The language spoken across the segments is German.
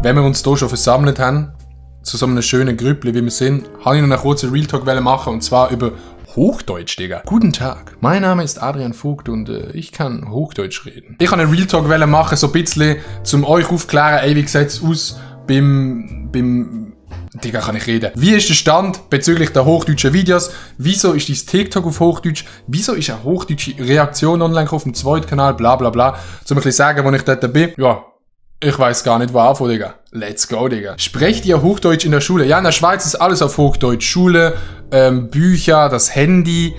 wenn wir uns hier schon versammelt haben, zu so einem schönen Grüppli, wie wir sind, habe ich noch einen kurzen Real Talk machen, und zwar über Hochdeutsch, Digga. Guten Tag, mein Name ist Adrian Vogt und ich kann Hochdeutsch reden. Ich habe einen Real Talk machen, so ein bisschen, zum euch aufklären, ey, wie sieht es aus Digga, kann ich reden. Wie ist der Stand bezüglich der hochdeutschen Videos? Wieso ist dein TikTok auf Hochdeutsch? Wieso ist eine hochdeutsche Reaktion online auf dem zweiten Kanal? Bla bla bla. Zum ein bisschen sagen, wo ich dort bin. Ja, ich weiß gar nicht, wo anfangen, Digga. Let's go, Digga. Sprecht ihr Hochdeutsch in der Schule? Ja, in der Schweiz ist alles auf Hochdeutsch. Schule, Bücher, das Handy,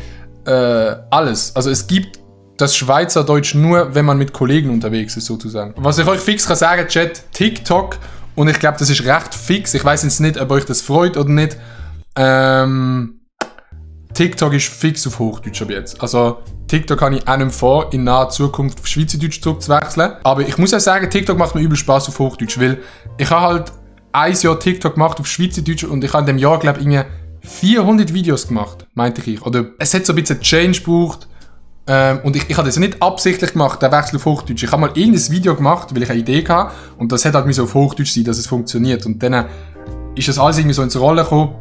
alles. Also es gibt das Schweizerdeutsch nur, wenn man mit Kollegen unterwegs ist, sozusagen. Was ich euch fix kann sagen, Chat, TikTok. Und ich glaube, das ist recht fix. Ich weiß jetzt nicht, ob euch das freut oder nicht. TikTok ist fix auf Hochdeutsch ab jetzt. Also TikTok kann ich auch nicht vor, in naher Zukunft auf Schweizerdeutsch zurückzuwechseln. Aber ich muss ja sagen, TikTok macht mir übel Spaß auf Hochdeutsch, weil ich habe halt ein Jahr TikTok gemacht auf Schweizerdeutsch und ich habe in dem Jahr, glaube ich, irgendwie 400 Videos gemacht, meinte ich. Oder es hat so ein bisschen Change gebraucht. Und ich habe das nicht absichtlich gemacht, der Wechsel auf Hochdeutsch. Ich habe mal irgendein Video gemacht, weil ich eine Idee hatte. Und das hat halt so auf Hochdeutsch sein, dass es funktioniert. Und dann ist das alles irgendwie so ins Rollen gekommen.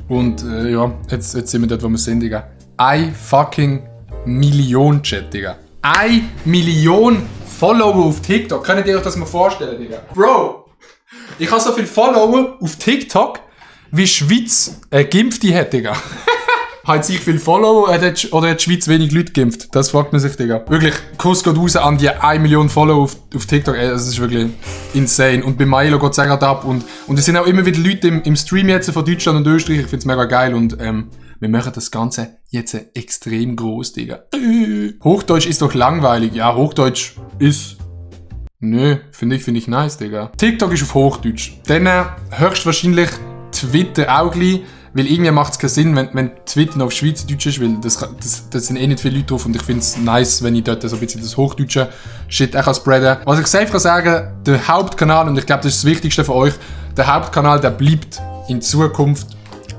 Und ja, jetzt sind wir dort, wo wir sind, Digga. 1 fucking Million Chat, Digga. 1 Million Follower auf TikTok. Könnt ihr euch das mal vorstellen, Digga? Bro, ich habe so viele Follower auf TikTok, wie Schweiz Geimpfte hat, Digga. Hat sich viel Follower oder hat die Schweiz wenig Leute geimpft? Das fragt man sich, Digga. Wirklich, Kuss geht raus an die 1 Million Follower auf TikTok. Ey, das ist wirklich insane. Und bei Milo geht es auch gerade ab. Und es sind auch immer wieder Leute im Stream jetzt von Deutschland und Österreich. Ich finde es mega geil. Und wir machen das Ganze jetzt extrem groß, Digga. Hochdeutsch ist doch langweilig. Ja, Hochdeutsch ist... Nö, finde ich nice, Digga. TikTok ist auf Hochdeutsch. Dann höchstwahrscheinlich Twitter auch gleich. Weil irgendwie macht es keinen Sinn, wenn Twitter noch auf Schweizerdeutsch ist, weil das sind eh nicht viele Leute drauf und ich finde es nice, wenn ich dort so ein bisschen das hochdeutsche Shit auch spreaden kann. Was ich safe kann sagen, der Hauptkanal, und ich glaube, das ist das Wichtigste für euch, der Hauptkanal, der bleibt in Zukunft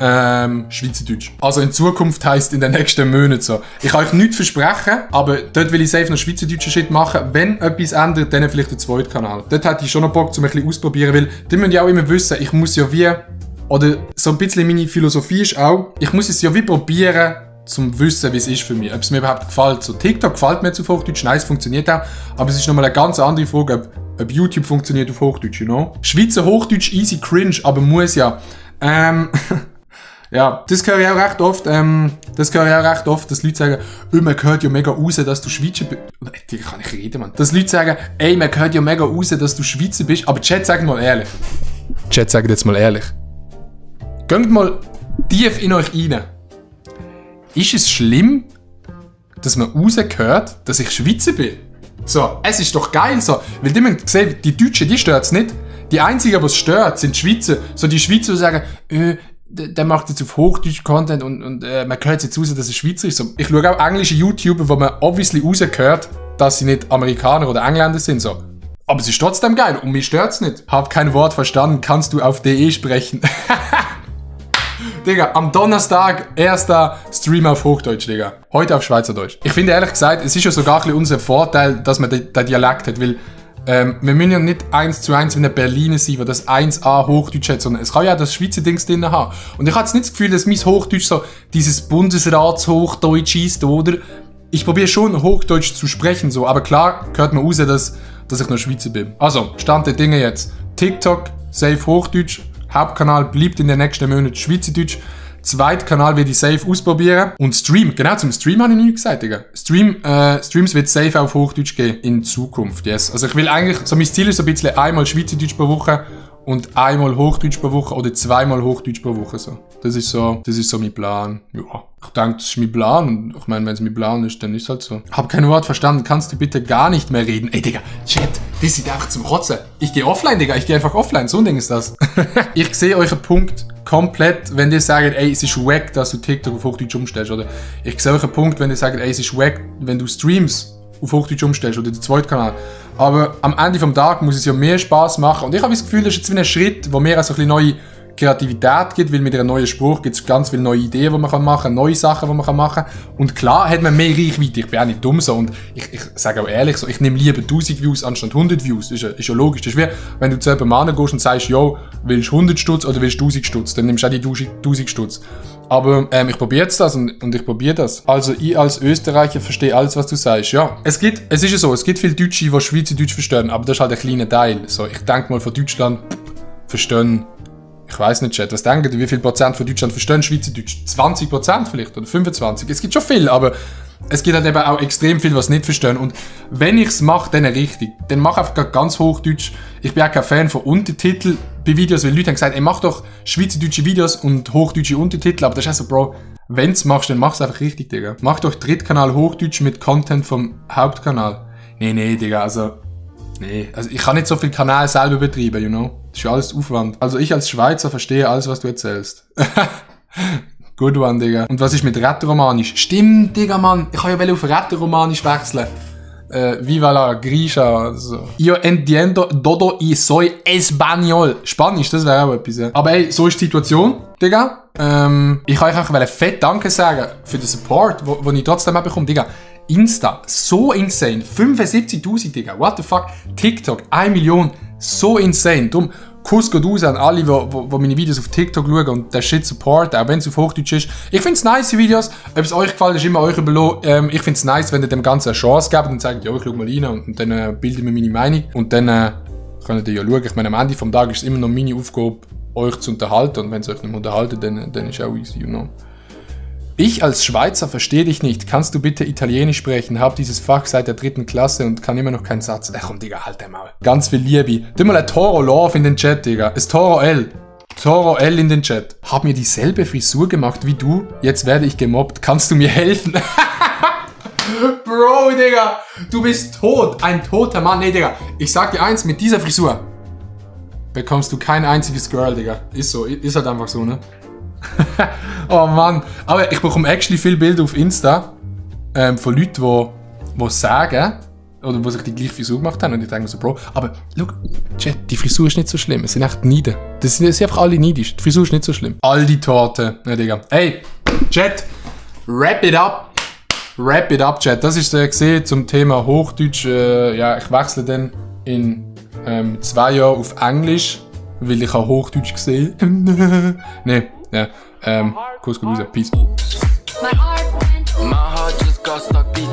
Schweizerdeutsch. Also in Zukunft heisst in den nächsten Monaten so. Ich kann euch nichts versprechen, aber dort will ich safe noch schweizerdeutschen Shit machen. Wenn etwas ändert, dann vielleicht der zweite Kanal. Dort hätte ich schon noch Bock, um ein bisschen ausprobieren, weil die müssen ja auch immer wissen, ich muss ja wie... Oder so ein bisschen meine Philosophie ist auch, ich muss es ja wie probieren, zum wissen, wie es ist für mich. Ob es mir überhaupt gefällt. So TikTok gefällt mir zu Hochdeutsch, nice, funktioniert auch. Aber es ist nochmal eine ganz andere Frage, ob YouTube funktioniert auf Hochdeutsch, you know? Schweizer Hochdeutsch easy cringe, aber muss ja. Ja, das höre ich auch recht oft, dass Leute sagen, man hört ja mega raus, dass du Schweizer bist. Die kann ich reden, Mann. Dass Leute sagen, ey, man hört ja mega raus, dass du Schweizer bist. Aber Chat, sagt mal ehrlich. Chat, sagt jetzt mal ehrlich. Geht mal tief in euch rein. Ist es schlimm, dass man raushört, dass ich Schweizer bin? So, es ist doch geil so. Weil die müssen sehen, die Deutschen, die stört es nicht. Die einzigen, die es stört, sind die Schweizer. So die Schweizer, die sagen, der macht jetzt auf Hochdeutsch Content und man hört jetzt raus, dass er Schweizer ist. So, ich schaue auch englische YouTuber, wo man obviously raushört, dass sie nicht Amerikaner oder Engländer sind. So. Aber es ist trotzdem geil und mich stört es nicht. Hab kein Wort verstanden, kannst du auf DE sprechen. Digga, am Donnerstag, erster Stream auf Hochdeutsch, Digga. Heute auf Schweizerdeutsch. Ich finde ehrlich gesagt, es ist ja sogar ein bisschen unser Vorteil, dass man den Dialekt hat, weil wir müssen ja nicht 1:1 wie ein Berliner sein, wo das 1A Hochdeutsch hat, sondern es kann ja das Schweizer Dings drin haben. Und ich habe jetzt nicht das Gefühl, dass mein Hochdeutsch so dieses Bundesratshochdeutsch ist, oder? Ich probiere schon Hochdeutsch zu sprechen, so, aber klar hört man raus, dass ich noch Schweizer bin. Also, Stand der Dinge jetzt. TikTok, safe Hochdeutsch. Hauptkanal bleibt in den nächsten Monaten Schweizerdeutsch. Zweiter Kanal werde ich safe ausprobieren. Und Stream, genau zum Stream habe ich noch nicht gesagt, Digga. Streams wird safe auf Hochdeutsch gehen in Zukunft, yes. Also ich will eigentlich, so mein Ziel ist so ein bisschen einmal Schweizerdeutsch pro Woche und einmal Hochdeutsch pro Woche oder zweimal Hochdeutsch pro Woche, so. Das ist so mein Plan. Ja, ich denke, das ist mein Plan und ich meine, wenn es mein Plan ist, dann ist es halt so. Hab kein Wort verstanden, kannst du bitte gar nicht mehr reden? Ey, Digga, Chat, das ist einfach zum Kotzen. Ich gehe offline, Digga, ich gehe einfach offline, so ein Ding ist das. Ich sehe euren Punkt komplett, wenn ihr sagt, ey, es ist wack, dass du TikTok auf Hochdeutsch umstellst, oder? Ich sehe euren Punkt, wenn ihr sagt, ey, es ist wack, wenn du Streams auf Hochdeutsch umstellst, oder den zweiten Kanal. Aber am Ende vom Tag muss es ja mehr Spaß machen und ich habe das Gefühl, das ist jetzt wie ein Schritt, wo wir so ein bisschen neue Kreativität gibt, weil mit einem neuen Spruch gibt es ganz viele neue Ideen, die man machen kann, neue Sachen, die man machen kann. Und klar hat man mehr Reichweite, ich bin auch nicht dumm so und ich sage auch ehrlich so, ich nehme lieber 1000 Views anstatt 100 Views, ist ja logisch. Das ist wie, wenn du zu jemandem gehst und sagst, yo, willst du 100 Stutz oder willst du 1000 Stutz, dann nimmst du auch die 1000 Stutz. Aber ich probiere jetzt das und ich probiere das. Also ich als Österreicher verstehe alles, was du sagst. Ja, es ist ja so, es gibt viele Deutsche, die Schweizerdeutsch verstehen, aber das ist halt ein kleiner Teil. So, ich denke mal, von Deutschland verstehen, ich weiß nicht, Chat, was denken die, wie viel Prozent von Deutschland verstehen Schweizerdeutsch? 20% vielleicht oder 25%? Es gibt schon viel, aber es gibt halt eben auch extrem viel, was nicht verstehen. Und wenn ich es mache, dann richtig. Dann mach einfach ganz Hochdeutsch. Ich bin auch kein Fan von Untertiteln bei Videos, weil Leute haben gesagt, ey, mach doch schweizerdeutsche Videos und hochdeutsche Untertitel. Aber das ist auch so, Bro, wenn du es machst, dann mach es einfach richtig, Digga. Mach doch Drittkanal Hochdeutsch mit Content vom Hauptkanal. Nee, Digga, also ich kann nicht so viele Kanäle selber betreiben, you know? Das ist ja alles Aufwand. Also ich als Schweizer verstehe alles, was du erzählst. Good one, Digga. Und was ist mit Rätoromanisch? Stimmt, Digga, Mann. Ich kann ja auf Rätoromanisch wechseln. Viva la Grisha. Also. Yo entiendo todo y soy español. Spanisch, das wäre auch etwas. Ja. Aber ey, so ist die Situation, Digga. Ich kann euch einfach fett Danke sagen für den Support, wo ich trotzdem bekomme, Digga. Insta, so insane. 75.000, Digga. What the fuck? TikTok, 1 Million. So insane. Dumm. Kuss geht raus an alle, die meine Videos auf TikTok schauen und der Shit support, auch wenn es auf Hochdeutsch ist. Ich finde es nice, die Videos. Ob es euch gefällt, ist immer euch überlassen. Ich finde es nice, wenn ihr dem Ganzen eine Chance gebt und sagt, ja, ich schau mal rein und dann bilde ich mir meine Meinung. Und dann könnt ihr ja schauen. Ich meine, am Ende des Tages ist es immer noch meine Aufgabe, euch zu unterhalten. Und wenn es euch nicht unterhalten, dann ist es auch easy, you know. Ich als Schweizer verstehe dich nicht. Kannst du bitte Italienisch sprechen? Hab dieses Fach seit der 3. Klasse und kann immer noch keinen Satz. Komm, Digga, halt dein Maul. Ganz viel Liebe. Tu mal ein Toro Love in den Chat, Digga. Ein Toro L. Toro L in den Chat. Hab mir dieselbe Frisur gemacht wie du. Jetzt werde ich gemobbt. Kannst du mir helfen? Bro, Digga. Du bist tot. Ein toter Mann. Nee, Digga. Ich sag dir eins, mit dieser Frisur bekommst du kein einziges Girl, Digga. Ist so. Ist halt einfach so, ne? Oh Mann, aber ich bekomme actually viele Bilder auf Insta von Leuten, die sagen, oder die sich die gleiche Frisur gemacht haben und ich denke so, Bro, aber schau, Chat, die Frisur ist nicht so schlimm, es sind echt Neiden. Das sind einfach alle neidisch, die Frisur ist nicht so schlimm. All die Torte, ne Digga. Hey, Chat, wrap it up, Chat. Das ist gesehen zum Thema Hochdeutsch. Ja, ich wechsle dann in 2 Jahren auf Englisch, weil ich auch Hochdeutsch gesehen. Ne. Ja, Kuss, Peace. My heart just got stuck beat.